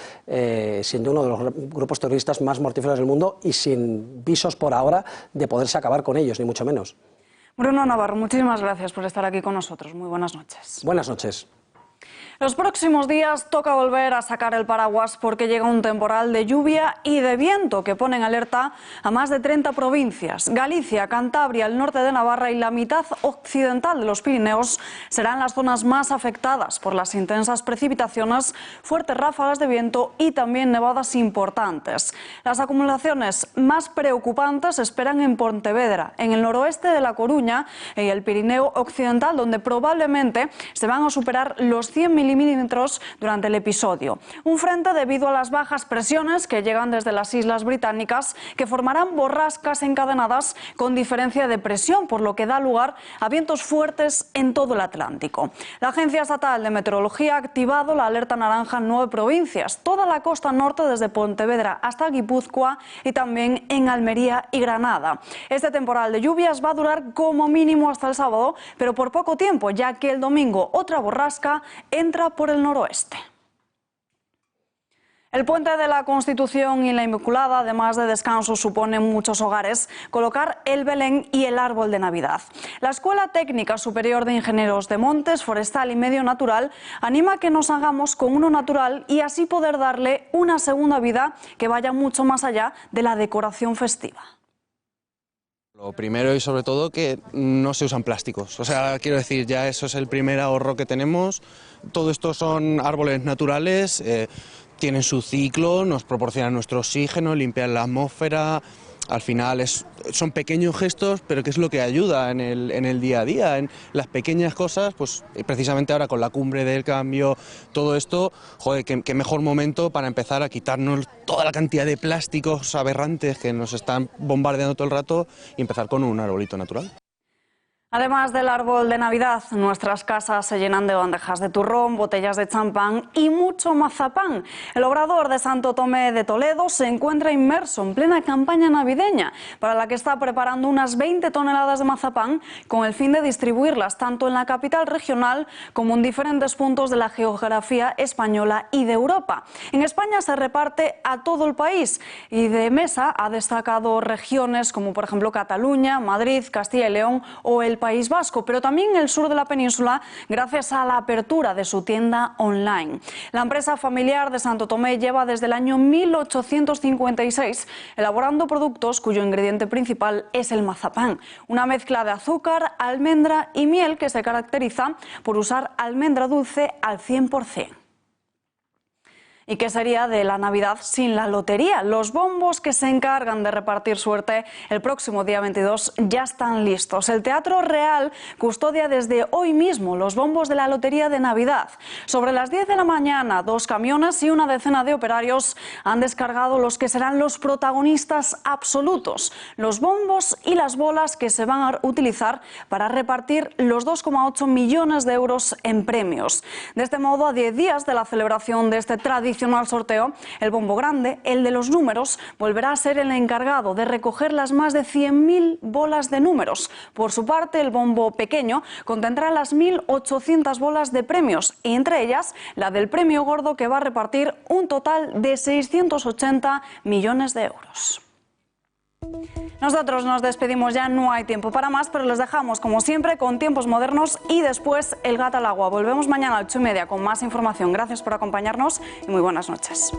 siendo uno de los grupos terroristas más mortíferos del mundo y sin visos por ahora de poderse acabar con ellos, ni mucho menos. Bruno Navarro, muchísimas gracias por estar aquí con nosotros. Muy buenas noches. Buenas noches. Los próximos días toca volver a sacar el paraguas porque llega un temporal de lluvia y de viento que pone en alerta a más de 30 provincias. Galicia, Cantabria, el norte de Navarra y la mitad occidental de los Pirineos serán las zonas más afectadas por las intensas precipitaciones, fuertes ráfagas de viento y también nevadas importantes. Las acumulaciones más preocupantes se esperan en Pontevedra, en el noroeste de La Coruña y el Pirineo occidental, donde probablemente se van a superar los 100 milímetros durante el episodio. Un frente debido a las bajas presiones que llegan desde las Islas Británicas, que formarán borrascas encadenadas con diferencia de presión, por lo que da lugar a vientos fuertes en todo el Atlántico. La Agencia Estatal de Meteorología ha activado la alerta naranja en 9 provincias, toda la costa norte desde Pontevedra hasta Guipúzcoa y también en Almería y Granada. Este temporal de lluvias va a durar como mínimo hasta el sábado, pero por poco tiempo, ya que el domingo otra borrasca entra por el noroeste. El puente de la Constitución y la Inmaculada, además de descanso, supone en muchos hogares colocar el Belén y el árbol de Navidad. La Escuela Técnica Superior de Ingenieros de Montes, Forestal y Medio Natural anima a que nos hagamos con uno natural y así poder darle una segunda vida que vaya mucho más allá de la decoración festiva. Lo primero y sobre todo que no se usan plásticos, o sea, quiero decir, ya eso es el primer ahorro que tenemos. Todo esto son árboles naturales, tienen su ciclo, nos proporcionan nuestro oxígeno, limpian la atmósfera. Al final son pequeños gestos, pero que es lo que ayuda en el día a día, en las pequeñas cosas, pues precisamente ahora con la cumbre del cambio, todo esto, joder, qué mejor momento para empezar a quitarnos toda la cantidad de plásticos aberrantes que nos están bombardeando todo el rato y empezar con un arbolito natural. Además del árbol de Navidad, nuestras casas se llenan de bandejas de turrón, botellas de champán y mucho mazapán. El Obrador de Santo Tomé de Toledo se encuentra inmerso en plena campaña navideña, para la que está preparando unas 20 toneladas de mazapán con el fin de distribuirlas tanto en la capital regional como en diferentes puntos de la geografía española y de Europa. En España se reparte a todo el país y de mesa ha destacado regiones como por ejemplo Cataluña, Madrid, Castilla y León o el País Vasco, pero también en el sur de la península gracias a la apertura de su tienda online. La empresa familiar de Santo Tomé lleva desde el año 1856 elaborando productos cuyo ingrediente principal es el mazapán, una mezcla de azúcar, almendra y miel que se caracteriza por usar almendra dulce al 100%. ¿Y qué sería de la Navidad sin la lotería? Los bombos que se encargan de repartir suerte el próximo día 22 ya están listos. El Teatro Real custodia desde hoy mismo los bombos de la Lotería de Navidad. Sobre las 10 de la mañana, 2 camiones y una decena de operarios han descargado los que serán los protagonistas absolutos, los bombos y las bolas que se van a utilizar para repartir los 2,8 millones de euros en premios. De este modo, a 10 días de la celebración de este tradicional sorteo, el bombo grande, el de los números, volverá a ser el encargado de recoger las más de 100.000 bolas de números. Por su parte, el bombo pequeño contendrá las 1.800 bolas de premios y entre ellas la del premio gordo, que va a repartir un total de 680 millones de euros. Nosotros nos despedimos ya, no hay tiempo para más, pero les dejamos como siempre con Tiempos Modernos y después El Gato al Agua. Volvemos mañana a las 8:30 con más información. Gracias por acompañarnos y muy buenas noches.